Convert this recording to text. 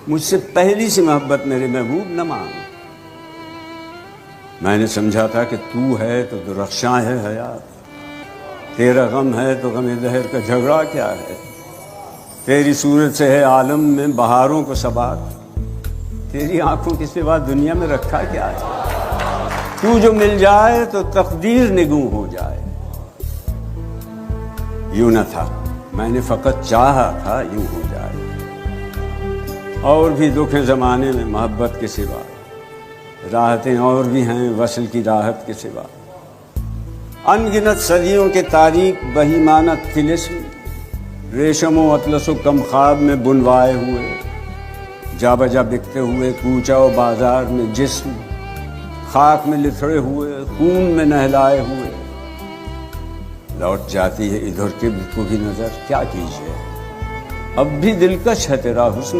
مجھ سے پہلی سی محبت میرے محبوب نہ مانگ۔ میں نے سمجھا تھا کہ تو ہے تو درخشاں ہے حیات، تیرا غم ہے تو غم دہر کا جھگڑا کیا ہے، تیری صورت سے ہے عالم میں بہاروں کو ثبات، تیری آنکھوں کے سوا دنیا میں رکھا کیا ہے، تو جو مل جائے تو تقدیر نگوں ہو جائے۔ یوں نہ تھا، میں نے فقط چاہا تھا یوں ہو جائے۔ اور بھی دکھ ہیں زمانے میں محبت کے سوا، راحتیں اور بھی ہیں وصل کی راحت کے سوا، ان گنت صدیوں کے تاریک بہیمانہ طلسم، ریشم و اطلس و کم خواب میں بنوائے ہوئے، جا بجا بکتے ہوئے کوچہ و بازار میں جسم، خاک میں لتھڑے ہوئے خون میں نہلائے ہوئے، لوٹ جاتی ہے ادھر کے کو بھی نظر، کیا کیجیے اب بھی دلکش ہے تیرا حسن۔